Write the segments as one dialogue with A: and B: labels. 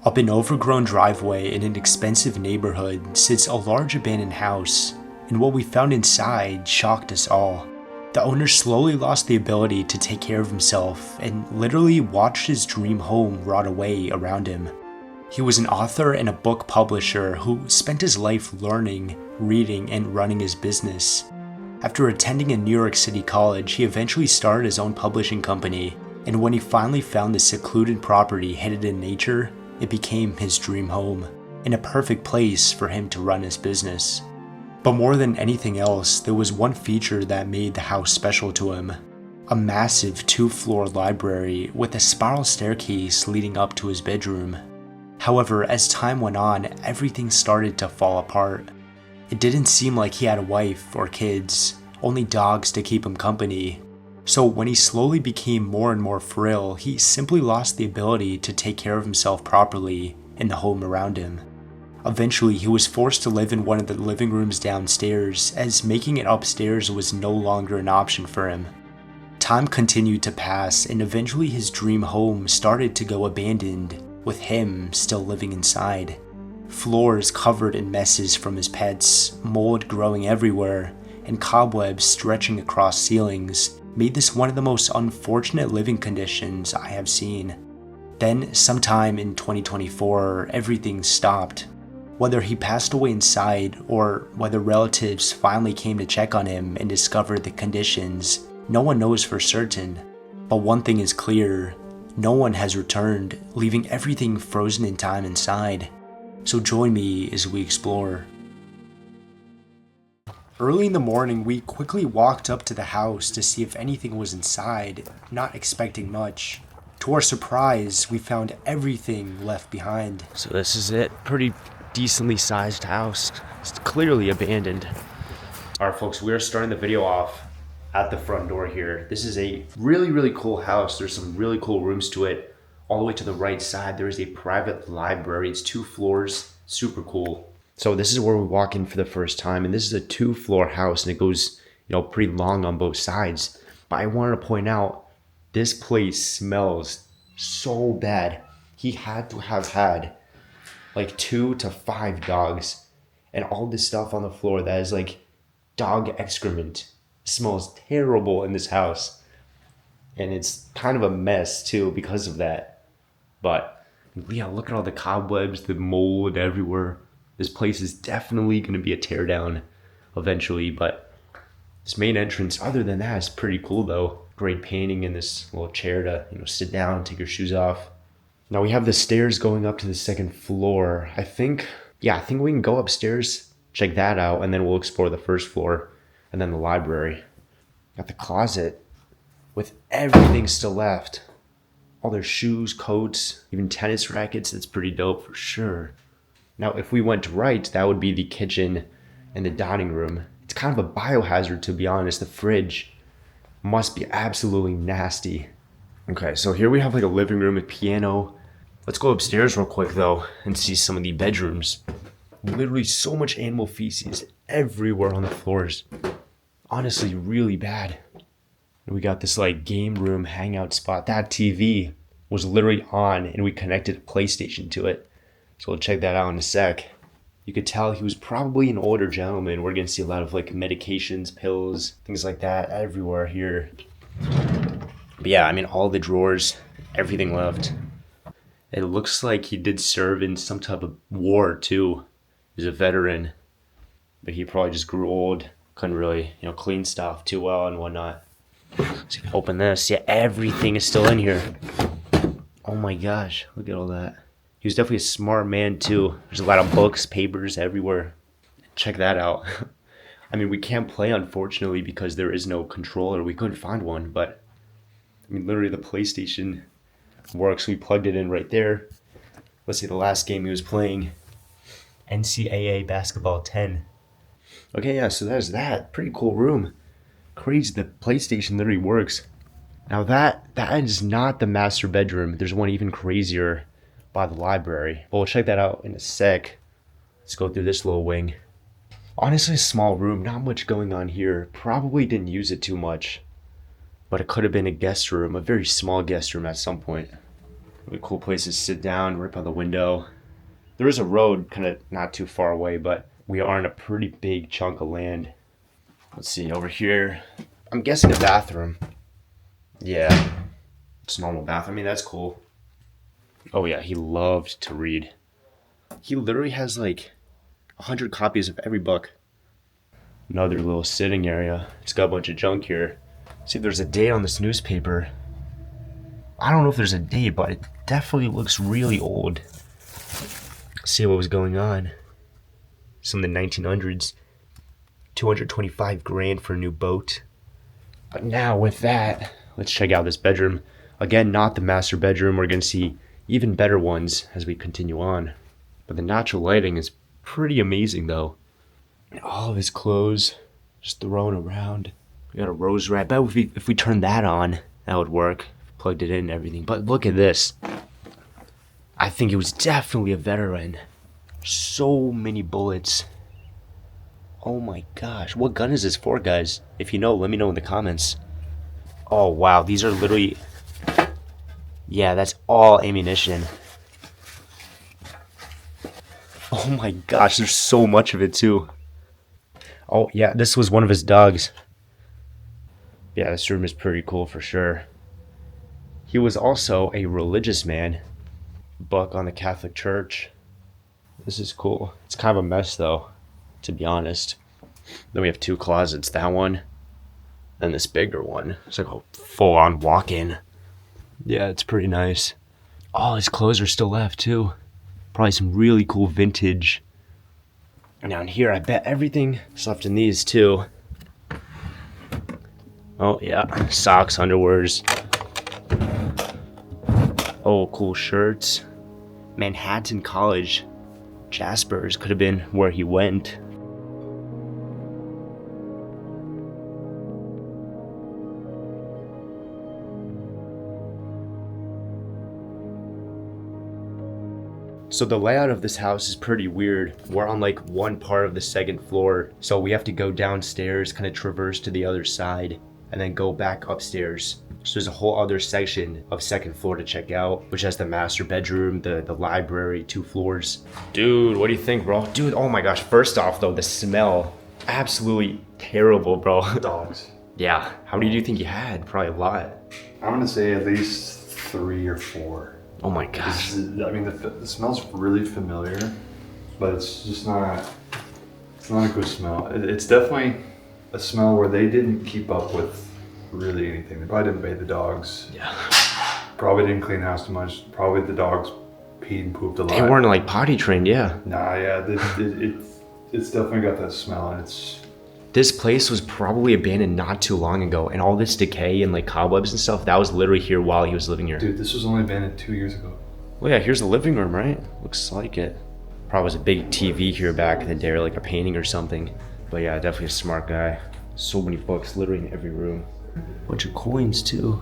A: Up an overgrown driveway in an expensive neighborhood sits a large abandoned house, and what we found inside shocked us all. The owner slowly lost the ability to take care of himself and literally watched his dream home rot away around him. He was an author and a book publisher who spent his life learning, reading, and running his business. After attending a New York City college, he eventually started his own publishing company, and when he finally found the secluded property hidden in nature, it became his dream home, and a perfect place for him to run his business. But more than anything else, there was one feature that made the house special to him. A massive 2-floor library with a spiral staircase leading up to his bedroom. However, as time went on, everything started to fall apart. It didn't seem like he had a wife or kids, only dogs to keep him company. So when he slowly became more and more frail, he simply lost the ability to take care of himself properly in the home around him. Eventually, he was forced to live in one of the living rooms downstairs, as making it upstairs was no longer an option for him. Time continued to pass, and eventually his dream home started to go abandoned, with him still living inside. Floors covered in messes from his pets, mold growing everywhere, and cobwebs stretching across ceilings made this one of the most unfortunate living conditions I have seen. Then, sometime in 2024, everything stopped. Whether he passed away inside or whether relatives finally came to check on him and discovered the conditions, no one knows for certain. But one thing is clear, no one has returned, leaving everything frozen in time inside. So join me as we explore. Early in the morning, we quickly walked up to the house to see if anything was inside, not expecting much. To our surprise, we found everything left behind.
B: So this is it. Pretty decently sized house. It's clearly abandoned.
A: Alright folks, we are starting the video off at the front door here. This is a really cool house. There's some really cool rooms to it. All the way to the right side, there is a private library. It's 2 floors, super cool. So this is where we walk in for the first time, and this is a 2-floor house, and it goes, pretty long on both sides. But I wanted to point out, this place smells so bad. He had to have had like 2 to 5 dogs, and all this stuff on the floor that is like dog excrement. It smells terrible in this house, and it's kind of a mess too because of that. But yeah, look at all the cobwebs, the mold everywhere. This place is definitely going to be a teardown eventually, but this main entrance, other than that, is pretty cool though. Great painting in this little chair to, sit down, take your shoes off. Now we have the stairs going up to the 2nd floor. I think we can go upstairs, check that out, and then we'll explore the 1st floor and then the library. Got the closet with everything still left. All their shoes, coats, even tennis rackets. That's pretty dope for sure. Now, if we went right, that would be the kitchen and the dining room. It's kind of a biohazard, to be honest. The fridge must be absolutely nasty. Okay, so here we have like a living room with piano. Let's go upstairs real quick, though, and see some of the bedrooms. Literally so much animal feces everywhere on the floors. Honestly, really bad. We got this like game room hangout spot. That TV was literally on, and we connected a PlayStation to it. So we'll check that out in a sec. You could tell he was probably an older gentleman. We're gonna see a lot of like medications, pills, things like that everywhere here. But yeah, all the drawers, everything left. It looks like he did serve in some type of war too. He's a veteran, but he probably just grew old. Couldn't really, clean stuff too well and whatnot. So open this. Yeah, everything is still in here. Oh my gosh, look at all that. He was definitely a smart man too. There's a lot of books, papers everywhere. Check that out. We can't play unfortunately because there is no controller. We couldn't find one, but literally the PlayStation works. We plugged it in right there. Let's see the last game he was playing. NCAA Basketball 10. Okay, yeah, so there's that. Pretty cool room. Crazy, the PlayStation literally works. Now that is not the master bedroom. There's one even crazier by the library. But we'll check that out in a sec. Let's go through this little wing. Honestly, a small room, not much going on here. Probably didn't use it too much. But it could have been a guest room, a very small guest room at some point. Really cool place to sit down right by the window. There is a road kind of not too far away, but we are in a pretty big chunk of land. Let's see, over here, I'm guessing a bathroom. Yeah, it's a normal bathroom. I mean, that's cool. Oh yeah, he loved to read. He literally has like 100 copies of every book. Another little sitting area. It's got a bunch of junk here. See, there's a date on this newspaper. I don't know if there's a date, but it definitely looks really old. See what was going on. Some in the 1900s. 225 grand for a new boat. But now with that, let's check out this bedroom. Again, not the master bedroom. We're going to see even better ones as we continue on. But the natural lighting is pretty amazing though. All of his clothes just thrown around. We got a rose rat. Bet if we turn that on, that would work. Plugged it in and everything. But look at this. I think it was definitely a veteran. So many bullets. Oh my gosh. What gun is this for, guys? If you know, let me know in the comments. Oh wow, these are literally... Yeah, that's all ammunition. Oh my gosh, there's so much of it too. Oh yeah, this was one of his dogs. Yeah, this room is pretty cool for sure. He was also a religious man. Book on the Catholic Church. This is cool. It's kind of a mess though, to be honest. Then we have two closets, that one and this bigger one. It's like a full-on walk-in. Yeah, it's pretty nice. All his clothes are still left too. Probably some really cool vintage. And down here, I bet everything is left in these too. Oh yeah, socks, underwears. Oh, cool shirts. Manhattan College. Jasper's could have been where he went. So the layout of this house is pretty weird. We're on like one part of the second floor, so we have to go downstairs, kind of traverse to the other side, and then go back upstairs. So there's a whole other section of second floor to check out, which has the master bedroom, the library, 2 floors. Dude, what do you think, bro? Dude, oh my gosh. First off though, the smell, absolutely terrible, bro.
C: Dogs.
A: Yeah, how many do you think you had? Probably a lot.
C: I'm gonna say at least 3 or 4.
A: Oh my gosh.
C: I mean, the smell's really familiar, but it's just not. It's not a good smell. It's definitely a smell where they didn't keep up with really anything. They probably didn't bathe the dogs.
A: Yeah.
C: Probably didn't clean the house too much. Probably the dogs peed and pooped a lot.
A: They weren't like potty trained, yeah.
C: Nah, yeah, it's definitely got that smell, and it's.
A: This place was probably abandoned not too long ago, and all this decay and like cobwebs and stuff, that was literally here while he was living here.
C: Dude, this was only abandoned 2 years ago.
A: Well, yeah, here's the living room, right? Looks like it. Probably was a big TV here back in the day, or like a painting or something. But yeah, definitely a smart guy. So many books literally in every room. Bunch of coins too.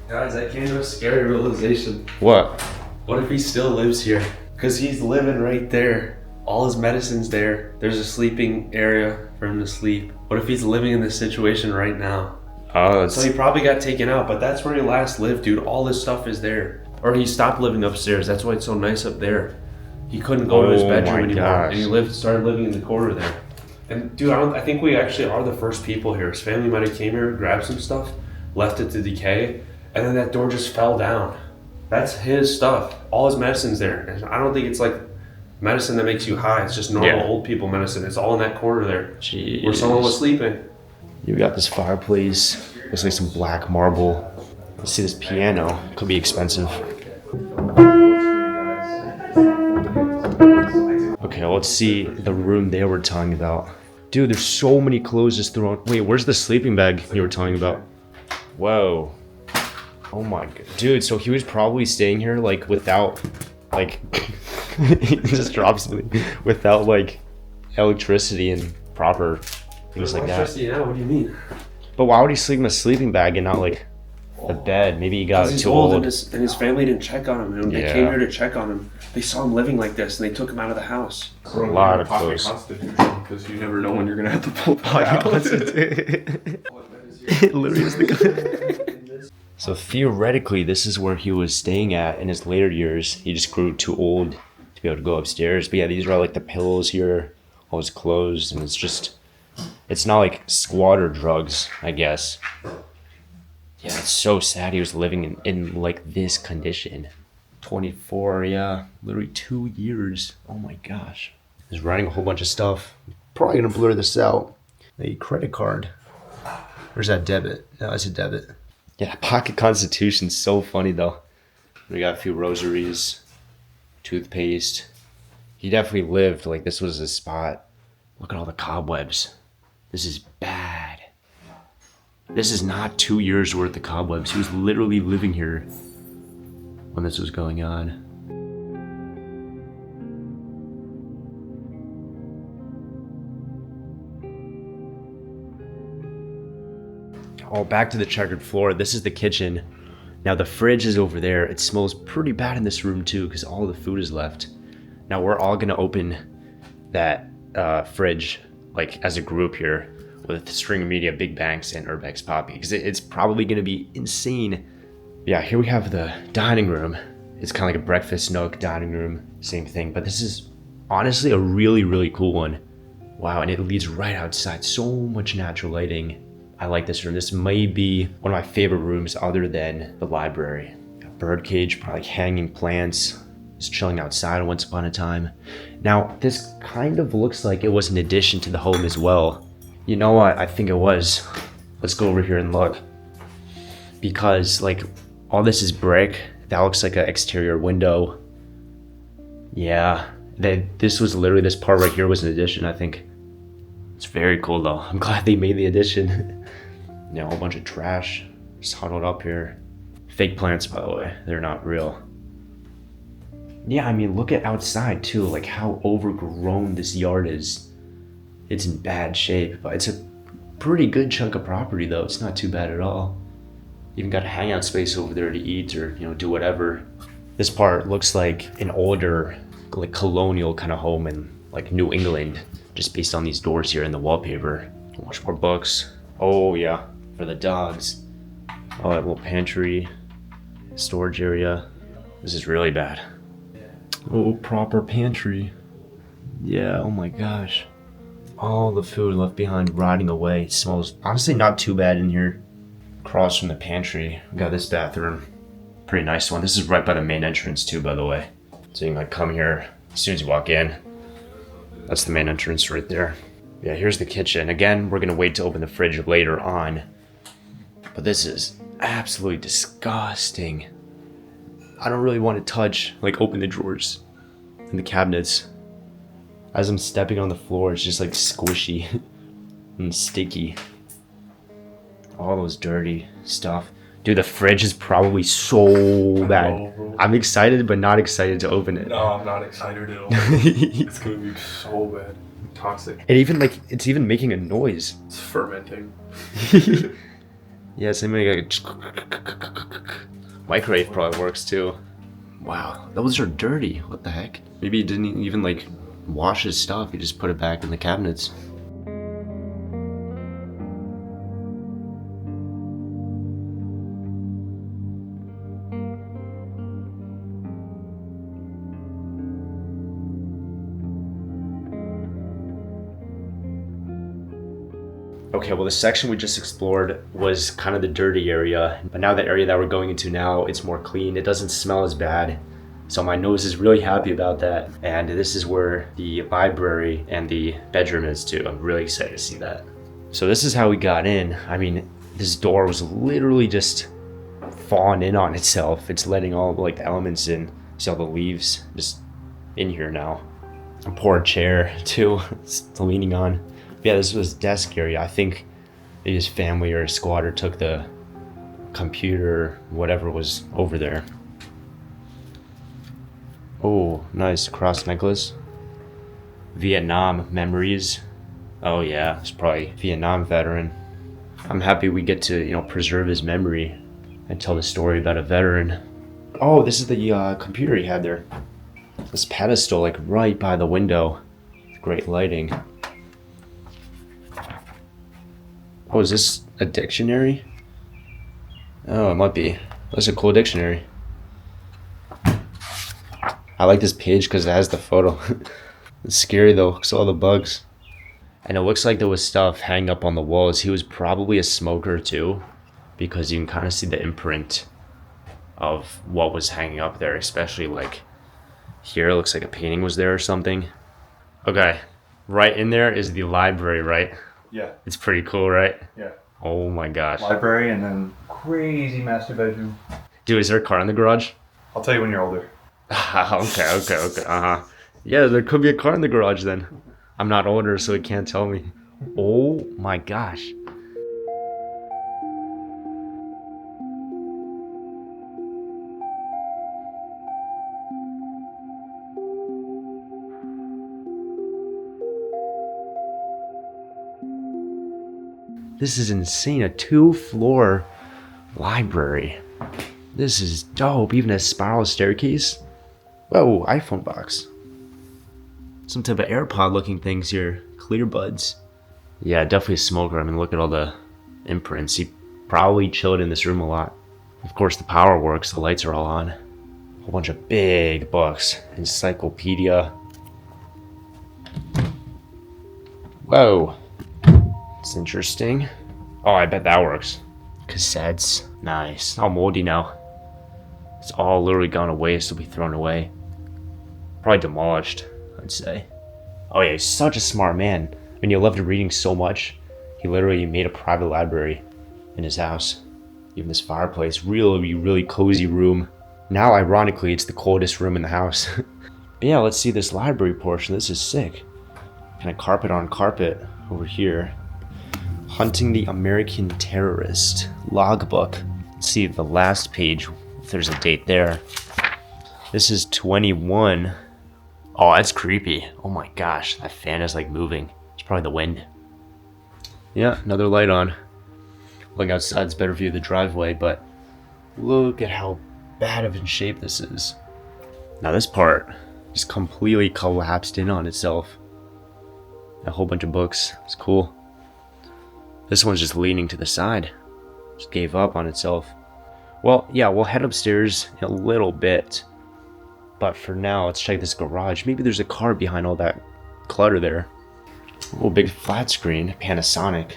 D: Guys, I came to a scary realization.
A: What?
D: What if he still lives here? Because he's living right there. All his medicine's there. There's a sleeping area for him to sleep. What if he's living in this situation right now?
A: Oh,
D: So he probably got taken out, but that's where he last lived, dude. All this stuff is there. Or he stopped living upstairs. That's why it's so nice up there. He couldn't go to his
A: Oh
D: bedroom
A: my
D: anymore,
A: gosh.
D: and he started living in the corner there. And dude, I think we actually are the first people here. His family might have came here, grabbed some stuff, left it to decay, and then that door just fell down. That's his stuff. All his medicine's there. And I don't think it's like medicine that makes you high. It's just normal old people medicine. It's all in that corner there,
A: Jeez.
D: where someone was sleeping.
A: You got this fireplace. Looks like some black marble. Let's see this piano. Could be expensive. Okay, let's see the room they were talking about. Dude, there's so many clothes just thrown. Wait, where's the sleeping bag you were talking about? Whoa. Oh my god. Dude, so he was probably staying here like without, like, he just drops me, without like electricity and proper things like that.
D: Electricity now? What do you mean?
A: But why would he sleep in a sleeping bag and not like the bed? Maybe he got
D: He's
A: too
D: old,
A: old.
D: and his family didn't check on him. And they
A: Yeah.
D: came here to check on him. They saw him living like this, and they took him out of the house.
A: A lot of clothes.
C: Because you never know when you're gonna have to pull
A: It literally is the
B: So theoretically, this is where he was staying at in his later years. He just grew too old to be able to go upstairs. But yeah, these are all like the pillows here, all his clothes, and it's not like squatter drugs, I guess. Yeah, it's so sad he was living in like this condition. 24, yeah, literally 2 years. Oh my gosh. He's writing a whole bunch of stuff. Probably gonna blur this out. A credit card. Where's that debit? No, it's a debit. Yeah, pocket constitution's so funny though. We got a few rosaries, toothpaste. He definitely lived like this was his spot. Look at all the cobwebs. This is bad. This is not 2 years worth of cobwebs. He was literally living here when this was going on. Oh, back to the checkered floor. This is the kitchen. Now the fridge is over there. It smells pretty bad in this room too because all the food is left. Now we're all gonna open that fridge like as a group here with String Media, Big Banks, and Urbex Poppy because it's probably gonna be insane. Yeah, here we have the dining room. It's kind of like a breakfast nook, dining room, same thing. But this is honestly a really, really cool one. Wow, and it leads right outside. So much natural lighting. I like this room. This may be one of my favorite rooms other than the library. A birdcage, probably like hanging plants. Just chilling outside once upon a time. Now, this kind of looks like it was an addition to the home as well. You know what? I think it was. Let's go over here and look. Because like all this is brick. That looks like an exterior window. Yeah, this was literally, this part right here was an addition, I think. It's very cool though. I'm glad they made the addition. You know, a whole bunch of trash just huddled up here. Fake plants, by the way. They're not real. Yeah, I mean, look at outside too, like how overgrown this yard is. It's in bad shape, but it's a pretty good chunk of property though. It's not too bad at all. Even got a hangout space over there to eat or, you know, do whatever. This part looks like an older, like colonial kind of home in like New England, just based on these doors here and the wallpaper. Much more books. Oh yeah, for the dogs. Oh, that little pantry, storage area. This is really bad. Oh, proper pantry. Yeah, oh my gosh. All the food left behind rotting away. It smells honestly not too bad in here. Across from the pantry, we got this bathroom. Pretty nice one. This is right by the main entrance too, by the way. So you can like come here as soon as you walk in. That's the main entrance right there. Yeah, here's the kitchen. Again, we're gonna wait to open the fridge later on. But this is absolutely disgusting. I don't really want to touch, like open the drawers and the cabinets. As I'm stepping on the floor, it's just like squishy and sticky. All those dirty stuff. Dude, the fridge is probably so bad. I'm excited, but not excited to open it.
C: No, I'm not excited at all. It's gonna be so bad. Toxic.
B: And even like, it's even making a noise.
C: It's fermenting.
B: Yeah, something like microwave probably works too. Wow, those are dirty. What the heck? Maybe he didn't even like wash his stuff. He just put it back in the cabinets. Okay, well the section we just explored was kind of the dirty area, but now the area that we're going into now, it's more clean. It doesn't smell as bad. So my nose is really happy about that. And this is where the library and the bedroom is too. I'm really excited to see that. So this is how we got in. I mean, this door was literally just falling in on itself. It's letting all like the elements in. See all the leaves just in here now. A poor chair too, it's leaning on. Yeah, this was desk area. I think maybe his family or his squatter took the computer, whatever was over there. Oh, nice cross necklace. Vietnam memories. Oh yeah, it's probably Vietnam veteran. I'm happy we get to, you know, preserve his memory and tell the story about a veteran. Oh, this is the computer he had there. This pedestal, like right by the window. Great lighting. Oh, is this a dictionary? Oh, it might be. That's a cool dictionary. I like this page because it has the photo. It's scary though, because all the bugs. And it looks like there was stuff hanging up on the walls. He was probably a smoker too, because you can kind of see the imprint of what was hanging up there, especially like here. It looks like a painting was there or something. Okay, right in there is the library, right?
C: Yeah.
B: It's pretty cool, right?
C: Yeah.
B: Oh my gosh.
C: Library and then crazy master bedroom.
B: Dude, is there a car in the garage?
C: I'll tell you when you're older.
B: Okay. Yeah, there could be a car in the garage then. I'm not older, so it can't tell me. Oh my gosh. This is insane. A 2-floor library. This is dope. Even a spiral staircase. Whoa, iPhone box. Some type of AirPod looking things here. Clear buds. Yeah, definitely a smoker. I mean, look at all the imprints. He probably chilled in this room a lot. Of course, the power works. The lights are all on. A whole bunch of big books. Encyclopedia. Whoa. It's interesting. Oh, I bet that works. Cassettes. Nice. All moldy now. It's all literally gone to waste. It'll be thrown away. Probably demolished, I'd say. Oh yeah, he's such a smart man. I mean, he loved reading so much. He literally made a private library in his house. Even this fireplace. Really cozy room. Now, ironically, it's the coldest room in the house. But yeah, let's see this library portion. This is sick. Kind of carpet on carpet over here. Hunting the American Terrorist. Logbook. Let's see the last page. If there's a date there. This is 21. Oh, that's creepy. Oh my gosh. That fan is like moving. It's probably the wind. Yeah, another light on. Looking outside's better view of the driveway, but look at how bad of in shape this is. Now this part just completely collapsed in on itself. A whole bunch of books. It's cool. This one's just leaning to the side. Just gave up on itself. Well, yeah, we'll head upstairs in a little bit. But for now, let's check this garage. Maybe there's a car behind all that clutter there. Oh, big flat screen. Panasonic.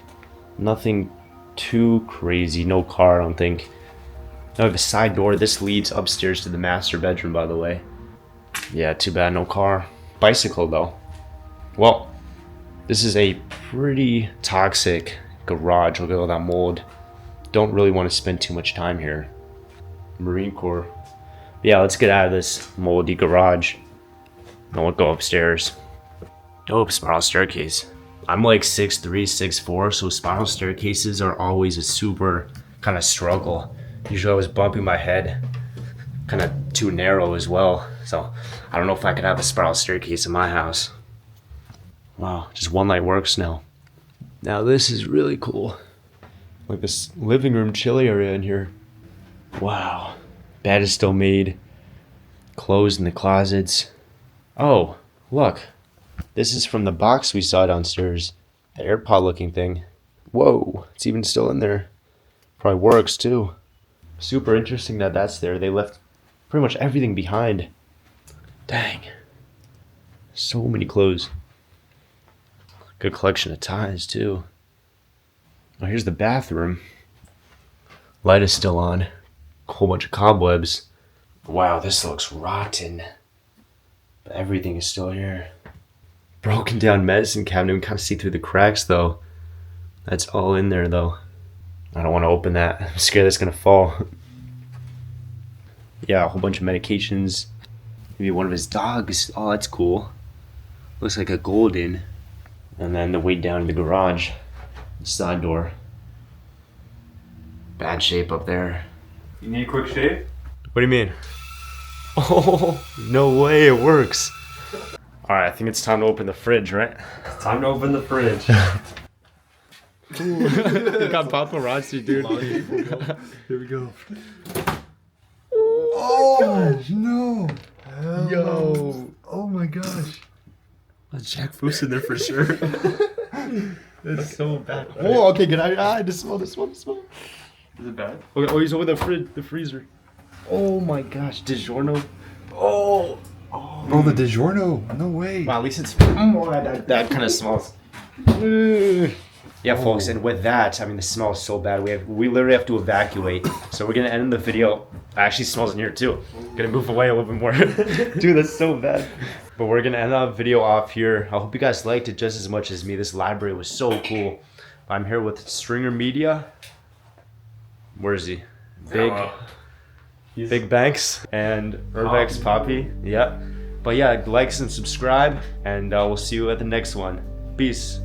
B: Nothing too crazy. No car, I don't think. Now I have a side door. This leads upstairs to the master bedroom, by the way. Yeah, too bad, no car. Bicycle, though. Well, this is a pretty toxic garage. Look at all that mold. Don't really want to spend too much time here. Marine Corps. Yeah, let's get out of this moldy garage. And we'll go upstairs. Oh, spiral staircase. I'm like 6'3", 6'4", so spiral staircases are always a super kind of struggle. Usually I was bumping my head. Kind of too narrow as well. So I don't know if I could have a spiral staircase in my house. Wow, just one light works now. Now this is really cool. Like this living room chill area in here. Wow. Bed is still made. Clothes in the closets. Oh, look. This is from the box we saw downstairs. The AirPod looking thing. Whoa, it's even still in there. Probably works too. Super interesting that that's there. They left pretty much everything behind. Dang. So many clothes. Good collection of ties too. Oh, here's the bathroom. Light is still on. A whole bunch of cobwebs. Wow, this looks rotten. But everything is still here. Broken down medicine cabinet. We can kind of see through the cracks though. That's all in there though. I don't want to open that. I'm scared it's gonna fall. Yeah, a whole bunch of medications. Maybe one of his dogs. Oh, that's cool. Looks like a golden. And then the way down to the garage. The side door. Bad shape up there.
C: You need a quick shave?
B: What do you mean? Oh, no way, it works. Alright, I think it's time to open the fridge, right?
D: It's time to open the fridge.
B: You got paparazzi, dude.
C: Here we go. Oh, no. Hell
B: Yo.
C: no. Oh my gosh.
B: Jack Foose in there for sure. That's so bad. Oh, okay, good. I just smell.
D: Is it bad?
B: Okay, oh, he's over the freezer. Oh my gosh, DiGiorno. Oh.
C: Oh, the DiGiorno. No way.
B: Wow, at least it's that kind of smells. Yeah, folks, and with that, I mean, the smell is so bad. We literally have to evacuate. So we're gonna end the video. Actually, smells in here too. Gonna move away a little bit more. Dude, that's so bad. But we're gonna end the video off here. I hope you guys liked it just as much as me. This library was so cool. I'm here with Stringer Media. Where is he? Big Banks and Urbex Poppy. Yeah. But yeah, like and subscribe, and we'll see you at the next one. Peace.